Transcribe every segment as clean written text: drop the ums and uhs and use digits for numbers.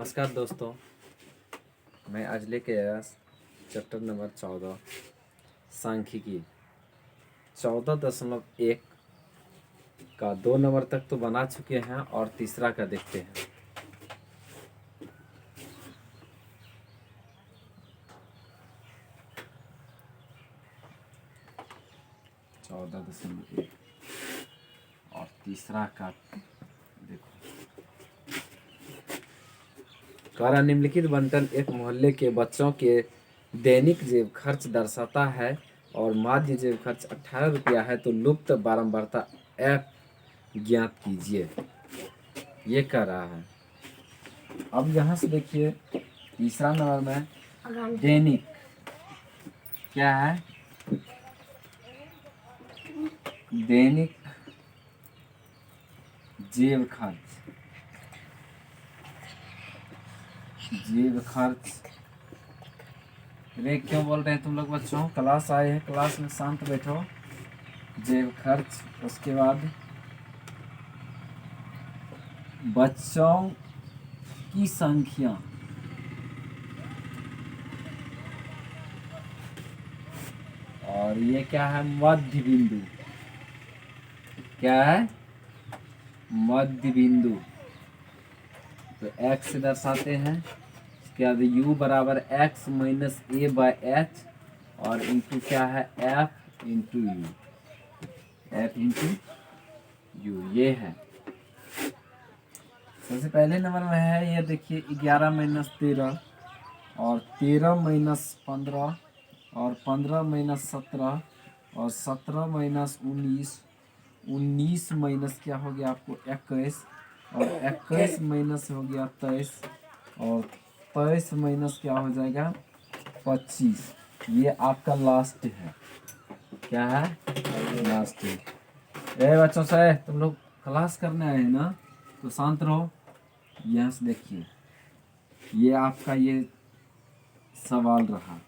नमस्कार दोस्तों, मैं आज लेके आया चैप्टर नंबर 14 सांख्यिकी 14.1 का 2 नंबर तक तो बना चुके हैं और तीसरा का देखते हैं। चौदह दशमलव एक और तीसरा का देखो। कार्य निम्नलिखित बंटन एक मोहल्ले के बच्चों के दैनिक जेब खर्च दर्शाता है और माध्य जेब खर्च 18 रुपया है, तो लुप्त बारंबारता एफ ज्ञात कीजिए, ये कर रहा है। अब यहाँ से देखिए तीसरा नंबर में दैनिक क्या है, दैनिक जेब खर्च, जेब खर्च। रे क्यों बोल रहे हैं तुम लोग बच्चों? क्लास आए हैं, क्लास में शांत बैठो। जेब खर्च, उसके बाद बच्चों की संख्या, और ये क्या है? मध्य बिंदु। क्या है? मध्य बिंदु। तो x से दर्शाते हैं। उसके बाद u बराबर x minus A by H, और इंटू क्या है? f into you, f into you, ये है। सबसे पहले नंबर में है ये देखिए 11 माइनस 13, और 13 माइनस 15, और 15 माइनस 17, और 17 माइनस 19, 19 माइनस क्या हो गया आपको? 21, और 21 माइनस हो गया 23, और 23 माइनस क्या हो जाएगा? 25। ये आपका लास्ट है। क्या है? लास्ट है। ए बच्चों से तुम लोग क्लास करने आए हैं ना, तो शांत रहो। यहाँ से देखिए, ये आपका ये सवाल रहा।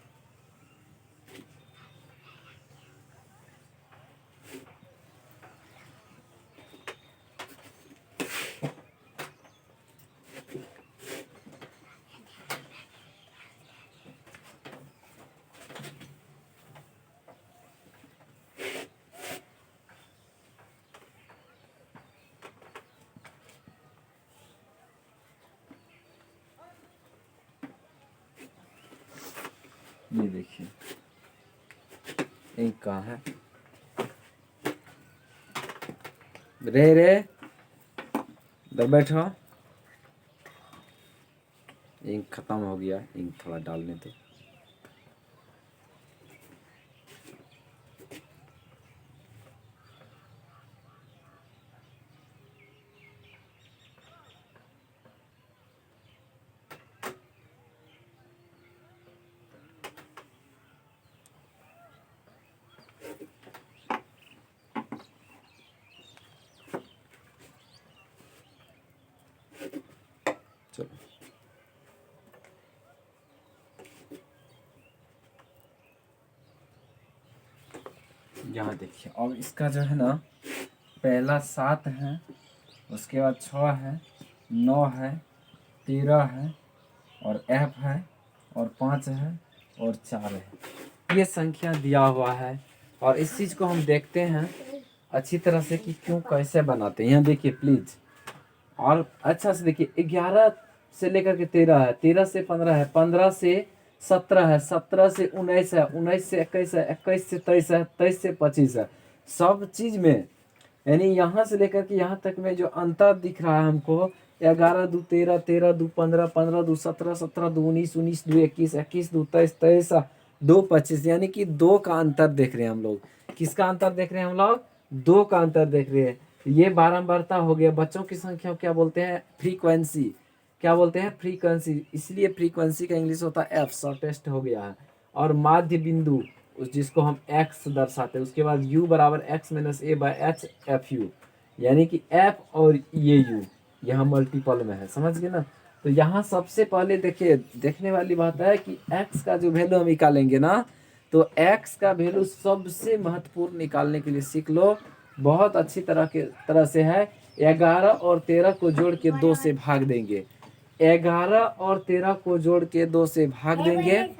ये देखिए एक कहाँ है? रे इधर बैठो। इंक खत्म हो गया, इंक थोड़ा डालने दो। चलो यहाँ देखिए। और इसका जो है ना, पहला 7 है, उसके बाद 6 है, 9 है, 13 है, और F है, और 5 है, और 4 है। ये संख्या दिया हुआ है, और इस चीज़ को हम देखते हैं अच्छी तरह से कि क्यों कैसे बनाते हैं। यहाँ देखिए प्लीज, और अच्छा से देखिए। 11 से लेकर के 13 है, 13 से 15 है, 15 से 17 है, 17 से 19 है, 19 से 21 है, 21 से 23 है, 23 से 25 है। सब चीज में यानी यहाँ से लेकर के यहाँ तक में जो अंतर दिख रहा है हमको, 11 दू 13, 13 दू 15, 15 दू 17, 17 दू 19, 19 दू 21, 21 दू 23, 23 दो 25, यानी कि 2 का अंतर देख रहे हैं हम लोग। किसका अंतर देख रहे हैं हम लोग? 2 का अंतर देख रहे हैं। ये बारंबारता हो गया। बच्चों की संख्या क्या बोलते हैं? फ्रीक्वेंसी। क्या बोलते हैं? फ्रीक्वेंसी। इसलिए फ्रीक्वेंसी का इंग्लिश होता है एफ, शॉर्टेस्ट हो गया है। और माध्य बिंदु, उस जिसको हम एक्स दर्शाते हैं। उसके बाद u बराबर x minus A by H F you, यानी कि f और ये u यहाँ मल्टीपल में है। समझ गए ना? तो यहाँ सबसे पहले देखिए, देखने वाली बात है कि x का जो वैल्यू हम निकालेंगे ना, तो x का वैल्यू सबसे महत्वपूर्ण निकालने के लिए सीख लो। बहुत अच्छी तरह से है। 11 और 13 को जोड़ के 2 से भाग देंगे। 11 और 13 को जोड़ के 2 से भाग देंगे,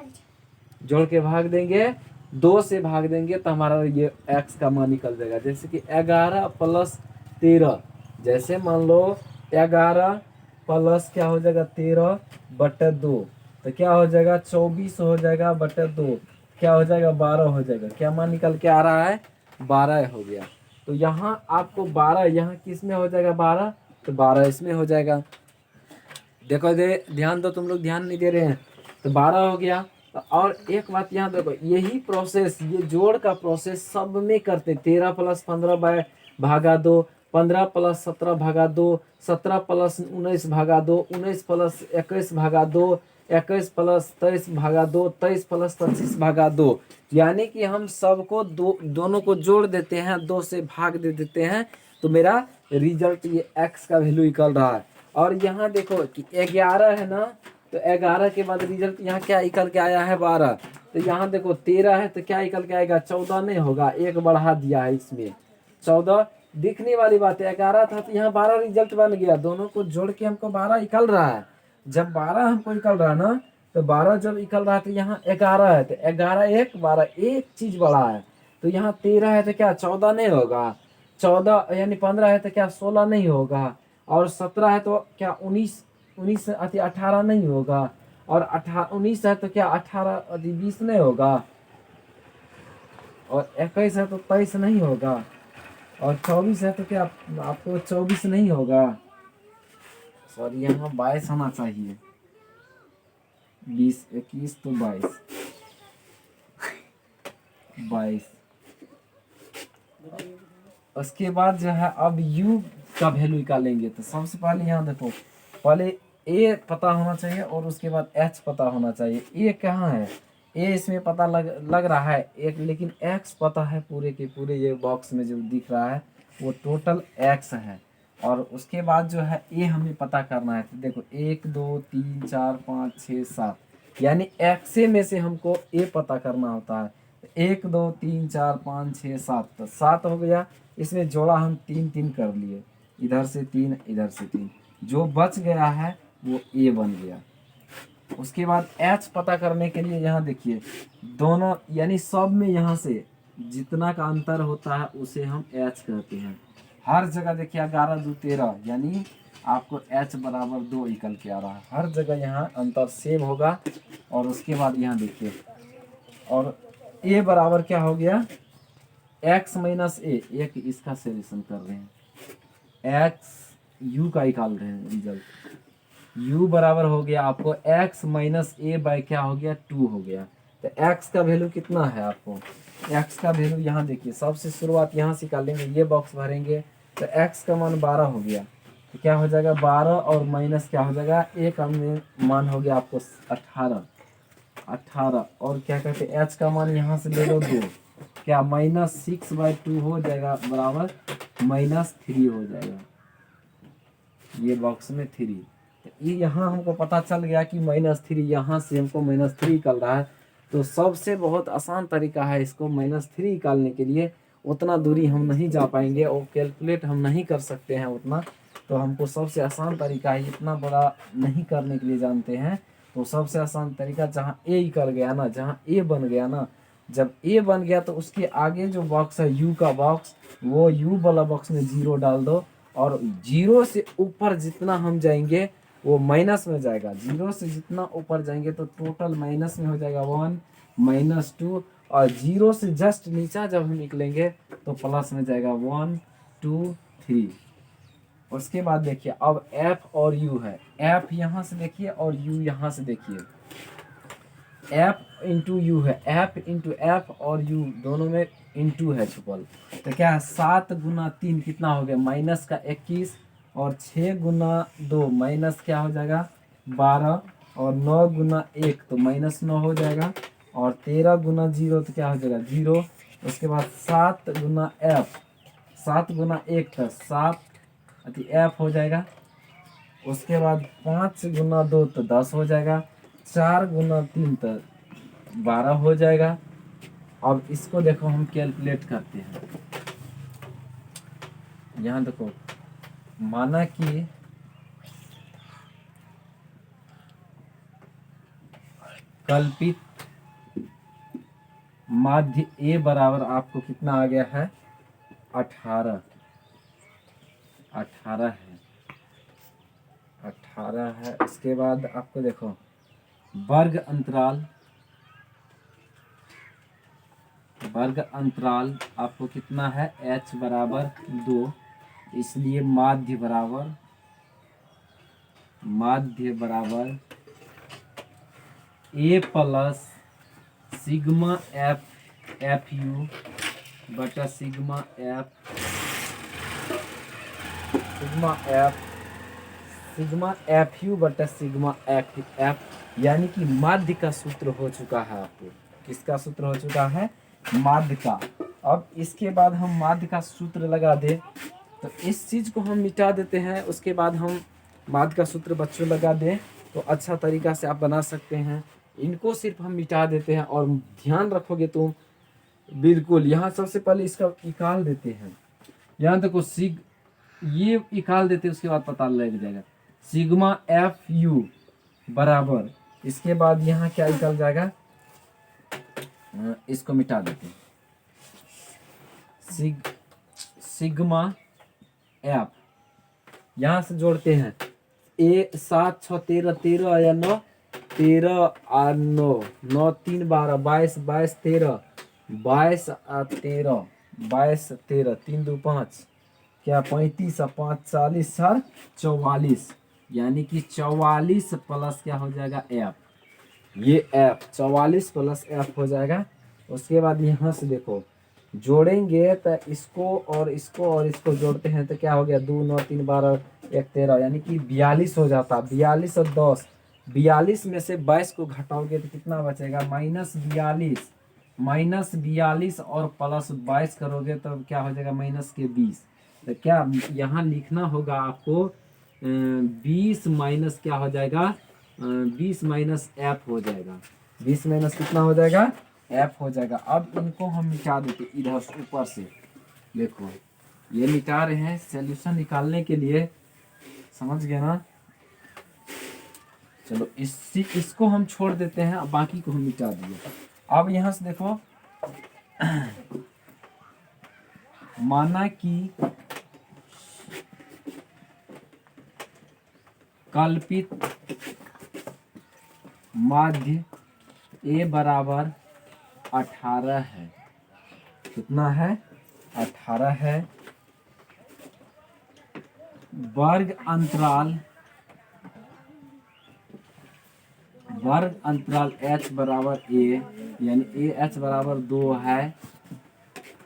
जोड़ के भाग देंगे, 2 से भाग देंगे तो हमारा ये x का मान निकल जाएगा। जैसे कि 11 प्लस 13, जैसे मान लो 11 प्लस क्या हो जाएगा 13 बटे 2, तो क्या हो जाएगा 24 हो जाएगा बटे 2, क्या हो जाएगा 12 हो जाएगा। क्या मान निकल के आ रहा है 12 हो गया। तो यहाँ आपको 12, यहाँ किस में हो जाएगा 12, तो 12 इसमें हो जाएगा। देखो दे ध्यान दो, तुम लोग ध्यान नहीं दे रहे हैं। तो 12 हो गया। तो और एक बात यहाँ देखो, यही प्रोसेस, ये जोड़ का प्रोसेस सब में करते। 13 प्लस 15 भागा 2, 15 प्लस 17 भागा 2, 17 प्लस 19 भागा 2, 19 प्लस 21 भागा 2, 21 प्लस 23 भागा 2, 23 प्लस 25 भागा 2। यानी कि हम सबको दोनों को जोड़ देते हैं, 2 से भाग दे देते हैं, तो मेरा रिजल्ट ये x का वैल्यू निकल रहा है। और यहाँ देखो कि 11 है ना, तो 11 के बाद रिजल्ट यहाँ क्या निकल के आया है 12। तो यहाँ देखो 13 है तो क्या निकल के आएगा 14 नहीं होगा, एक बढ़ा दिया है इसमें 14। दिखने वाली बात है, 11 था तो यहाँ 12 रिजल्ट बन गया। दोनों को जोड़ के हमको 12 निकल रहा है। जब 12 हमको निकल रहा है ना, तो 12 जब निकल रहा है तो यहाँ 11 है, तो 11 एक 12 एक चीज बड़ा है। तो यहाँ 13 है तो क्या 14 नहीं होगा, 14 यानी 15 है तो क्या 16 नहीं होगा, और 17 है तो क्या 19 18 नहीं होगा, और 19 है तो क्या 18 20 नहीं होगा, और 21 है तो 23 नहीं होगा, और 24 है तो क्या आपको 24 नहीं होगा। सॉरी यहाँ 22 होना चाहिए, 20 21 तो 22। उसके बाद जो है अब u का वैल्यू निकालेंगे। तो सबसे पहले यहाँ देखो, पहले a पता होना चाहिए और उसके बाद h पता होना चाहिए। a कहाँ है, a इसमें पता लग रहा है एक, लेकिन x पता है पूरे के पूरे। ये बॉक्स में जो दिख रहा है वो टोटल x है। और उसके बाद जो है a हमें पता करना है। तो देखो 1 2 3 4 5 6 7, यानी x में से हमको a पता करना होता है। 1 2 3 4 5 6 7, तो 7 हो गया। इसमें जोड़ा हम 3 3 कर लिए, इधर से 3 इधर से 3, जो बच गया है वो a बन गया। उसके बाद h पता करने के लिए यहाँ देखिए, दोनों यानी सब में यहाँ से जितना का अंतर होता है उसे हम h कहते हैं। हर जगह देखिए 11 2 13, यानी आपको h बराबर 2 निकल के आ रहा है। हर जगह यहाँ अंतर सेम होगा। और उसके बाद यहाँ देखिए, और a बराबर क्या हो गया x माइनस ए, एक इसका सोल्यूशन कर रहे हैं, x u का निकाल रहे हैं रिजल्ट। u बराबर हो गया आपको x माइनस ए बाय क्या हो गया 2 हो गया। तो x का वैल्यू कितना है आपको, x का वैल्यू यहाँ देखिए, सबसे शुरुआत यहाँ से निकालेंगे, ये बॉक्स भरेंगे तो x का मान 12 हो गया। तो क्या हो जाएगा 12 और माइनस क्या हो जाएगा, a का मान हो गया आपको 18। और क्या कहते हैं h का मान यहाँ से ले लो 2, क्या -6/2 हो जाएगा बराबर -3 हो जाएगा। ये बॉक्स में 3, तो ये यहाँ हमको पता चल गया कि -3, यहाँ से हमको -3 निकल रहा है। तो सबसे बहुत आसान तरीका है इसको -3 निकालने के लिए। उतना दूरी हम नहीं जा पाएंगे और कैलकुलेट हम नहीं कर सकते हैं उतना, तो हमको सबसे आसान तरीका है, इतना बड़ा नहीं करने के लिए जानते हैं। तो सबसे आसान तरीका, जहाँ ए निकल गया ना, जहाँ ए बन गया ना, जब ए बन गया तो उसके आगे जो बॉक्स है u का बॉक्स, वो u वाला बॉक्स में 0 डाल दो। और 0 से ऊपर जितना हम जाएंगे वो माइनस में जाएगा। 0 से जितना ऊपर जाएंगे तो टोटल माइनस में हो जाएगा 1 -2, और 0 से जस्ट नीचा जब हम निकलेंगे तो प्लस में जाएगा 1 2 3। उसके बाद देखिए अब f और u है, f यहाँ से देखिए और u यहाँ से देखिए, f इंटू यू है, f इंटू एफ और u दोनों में इंटू है छुपल। तो क्या है 7 गुना 3 कितना हो गया माइनस का 21, और 6 गुना 2 माइनस क्या हो जाएगा 12, और 9 गुना 1 तो -9 हो जाएगा, और 13 गुना 0 तो क्या हो जाएगा 0। उसके बाद 7 गुना f, 7 गुना 1 तो 7 अति f हो जाएगा। उसके बाद 5 गुना 2 तो 10 हो जाएगा, 4 गुना 3 तो 12 हो जाएगा। अब इसको देखो हम कैलकुलेट करते हैं। यहाँ देखो, माना कि कल्पित माध्य ए बराबर आपको कितना आ गया है 18 है 18 है। इसके बाद आपको देखो वर्ग अंतराल आपको कितना है h बराबर 2, इसलिए माध्य बराबर a plus sigma F you बटा सिग्मा एफ यू बटा सिग्मा एफ, यानी कि माध्य का सूत्र हो चुका है आपको। किसका सूत्र हो चुका है? माध्य का। अब इसके बाद हम माध्य का सूत्र लगा दे तो इस चीज को हम मिटा देते हैं। उसके बाद हम माध्य का सूत्र बच्चों लगा दें तो अच्छा तरीका से आप बना सकते हैं। इनको सिर्फ हम मिटा देते हैं और ध्यान रखोगे तो बिल्कुल। यहाँ सबसे पहले इसका निकाल देते हैं। यहाँ देखो ये निकाल देते हैं, उसके बाद पता लग जाएगा सिग्मा एफ यू बराबर। इसके बाद यहाँ क्या निकल जाएगा, इसको मिटा देते हैं। सिग्मा एफ यहाँ से जोड़ते हैं 7 6 13 13 या 9 13 और 9 9 3 12 22 22 13 22 और 13 22 13 3 2 5 क्या 35 और 5 40 सर 44, यानी कि 44 प्लस क्या हो जाएगा एफ। ये एफ 44 प्लस एफ हो जाएगा। उसके बाद यहाँ से देखो जोड़ेंगे तो इसको और इसको जोड़ते हैं तो क्या हो गया 2 9 3 12 1 13, यानी कि 42 हो जाता। 42 और 10, 42 में से 22 को घटाओगे तो कितना बचेगा -42 और प्लस 22 करोगे तो क्या हो जाएगा -20। तो क्या यहाँ लिखना होगा आपको 20 माइनस क्या हो जाएगा 20 माइनस एफ हो जाएगा। 20 माइनस कितना हो जाएगा एफ हो जाएगा। अब इनको हम मिटा देते इधर ऊपर से। देखो ये मिटा रहे हैं सॉल्यूशन निकालने के लिए, समझ गए ना। चलो इसको हम छोड़ देते हैं, अब बाकी को हम मिटा दिए। अब यहाँ से देखो माना कि कल्पित माध्य ए बराबर 18 है। कितना है 18 है। वर्ग अंतराल h बराबर a, यानी a h बराबर 2 है,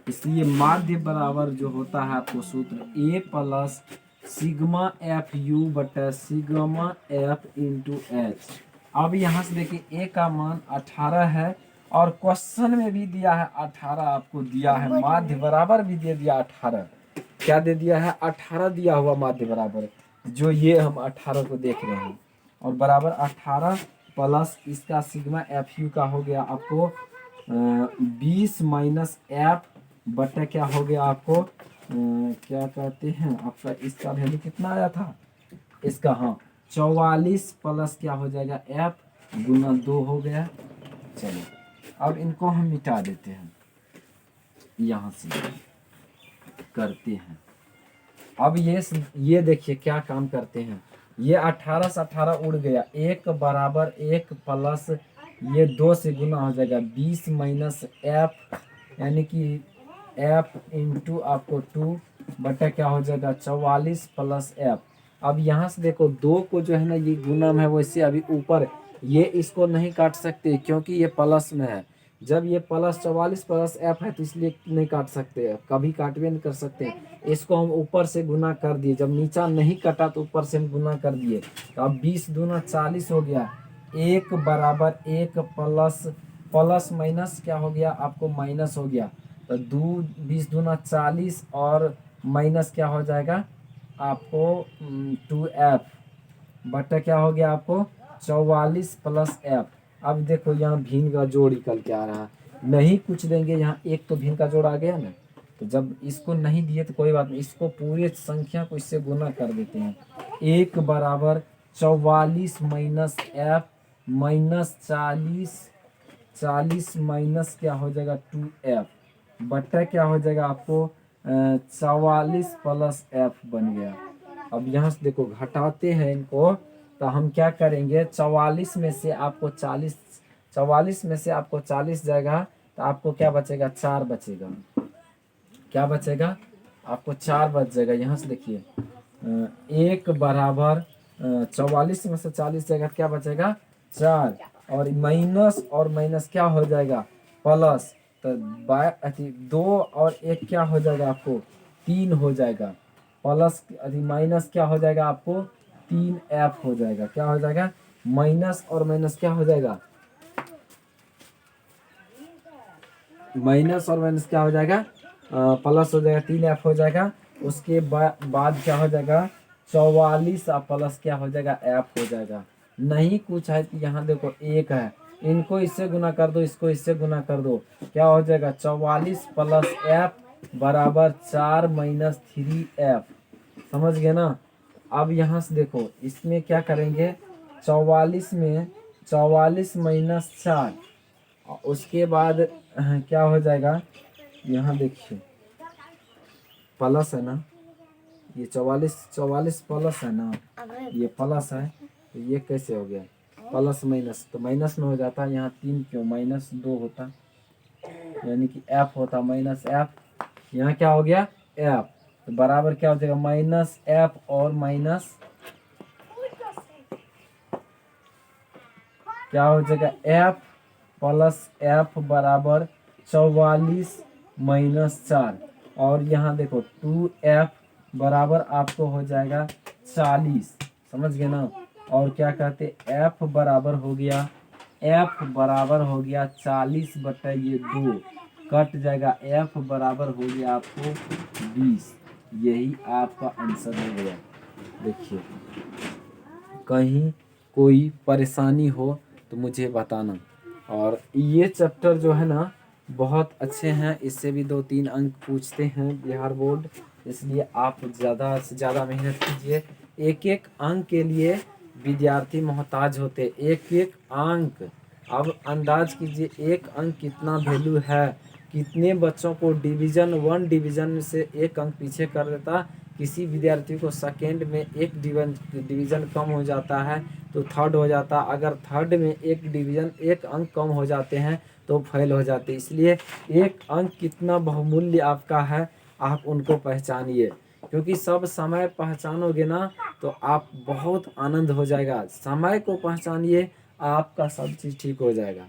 इसलिए माध्य बराबर जो होता है आपको सूत्र a plus sigma F you बटा सिग्मा एफ इंटू एच। अब यहाँ से देखिए a का मान 18 है और क्वेश्चन में भी दिया है 18 आपको दिया है। माध्य बराबर भी दे दिया 18। क्या दे दिया है 18 दिया हुआ माध्य बराबर, जो ये हम 18 को देख रहे हैं। और बराबर 18 प्लस इसका सिग्मा एफ यू का हो गया आपको 20 माइनस एफ बटा क्या हो गया आपको क्या कहते हैं आपका इसका वैल्यू कितना आया था इसका, हाँ 44 प्लस क्या हो जाएगा एफ गुना 2 हो गया। चलो अब इनको हम मिटा देते हैं, यहाँ से करते हैं। अब ये देखिए क्या काम करते हैं। ये 18 से 18 उड़ गया, 1 बराबर 1 प्लस ये 2 से गुना हो जाएगा 20 माइनस एफ, यानी कि एफ इंटू आपको 2 बटा क्या हो जाएगा 44 प्लस एफ। अब यहाँ से देखो 2 को जो है ना ये गुना में है, वैसे अभी ऊपर ये इसको नहीं काट सकते क्योंकि ये प्लस में है। जब ये प्लस 44 प्लस एफ है तो इसलिए नहीं काट सकते, कभी काटवे नहीं कर सकते। इसको हम ऊपर से गुना कर दिए, जब नीचा नहीं कटा तो ऊपर से हम गुना कर दिए। तो अब 20 दूना 40 हो गया, 1 बराबर 1 प्लस माइनस क्या हो गया आपको माइनस हो गया। तो 20 दूना 40 और माइनस क्या हो जाएगा आपको 2f बटा क्या हो गया आपको 44 प्लस एफ। अब देखो यहाँ भिन्न का जोड़ निकल के आ रहा है, नहीं कुछ देंगे यहाँ एक तो भिन्न का जोड़ आ गया ना। तो जब इसको नहीं दिए तो कोई बात नहीं, इसको पूरे संख्या को इससे गुना कर देते हैं। 1 बराबर 44 माइनस एफ -40, 40 माइनस क्या हो जाएगा 2f बट्टा क्या हो जाएगा आपको 44 प्लस f बन गया। अब यहाँ से देखो घटाते हैं इनको, तो हम क्या करेंगे 44 में से आपको 40, 44 में से आपको 40 जाएगा तो आपको क्या बचेगा 4 बचेगा। क्या बचेगा आपको 4 बच जाएगा। यहाँ से देखिए 1 बराबर 44 में से 40 जाएगा क्या बचेगा 4, और माइनस और माइनस क्या हो जाएगा प्लस, तो 2 और 1 क्या हो जाएगा आपको 3 हो जाएगा, प्लस माइनस क्या हो जाएगा आपको 3f हो जाएगा। क्या हो जाएगा माइनस और माइनस क्या हो जाएगा, माइनस और माइनस क्या हो जाएगा प्लस हो जाएगा 3f हो जाएगा। उसके बाद क्या हो जाएगा 44 और प्लस क्या हो जाएगा f हो जाएगा। नहीं कुछ है कि यहाँ देखो 1 है, इनको इससे गुना कर दो, इसको इससे गुना कर दो, क्या हो जाएगा 44 प्लस f बराबर 4 माइनस 3f। समझ गए ना। अब यहाँ से देखो इसमें क्या करेंगे 44 में 44 माइनस 4, उसके बाद क्या हो जाएगा यहाँ देखिए प्लस है ना, ये 44 प्लस है ना, ये प्लस है, तो ये कैसे हो गया प्लस माइनस, तो माइनस में हो जाता, यहाँ 3 क्यों -2 होता, यानी कि f होता -f, यहाँ क्या हो गया f, तो बराबर क्या हो जाएगा -f और माइनस क्या हो जाएगा f प्लस f बराबर 44 माइनस 4, और यहाँ देखो 2f बराबर आपको हो जाएगा 40। समझ गए ना। और क्या कहते f बराबर हो गया 40 बटा ये 2 कट जाएगा, f बराबर हो गया आपको 20। यही आपका आंसर हो गया। देखिए कहीं कोई परेशानी हो तो मुझे बताना। और ये चैप्टर जो है ना बहुत अच्छे हैं, इससे भी 2-3 अंक पूछते हैं बिहार बोर्ड, इसलिए आप ज़्यादा से ज़्यादा मेहनत कीजिए। एक एक अंक के लिए विद्यार्थी मोहताज होते, एक एक अंक। अब अंदाज कीजिए एक अंक कितना वैल्यू है, कितने बच्चों को डिवीज़न 1 डिवीज़न से 1 अंक पीछे कर देता, किसी विद्यार्थी को सेकेंड में 1 डिवीज़न कम हो जाता है तो थर्ड हो जाता, अगर थर्ड में 1 डिवीज़न 1 अंक कम हो जाते हैं तो फेल हो जाते। इसलिए एक अंक कितना बहुमूल्य आपका है, आप उनको पहचानिए, क्योंकि सब समय पहचानोगे ना तो आप बहुत आनंद हो जाएगा। समय को पहचानिए, आपका सब चीज़ ठीक हो जाएगा।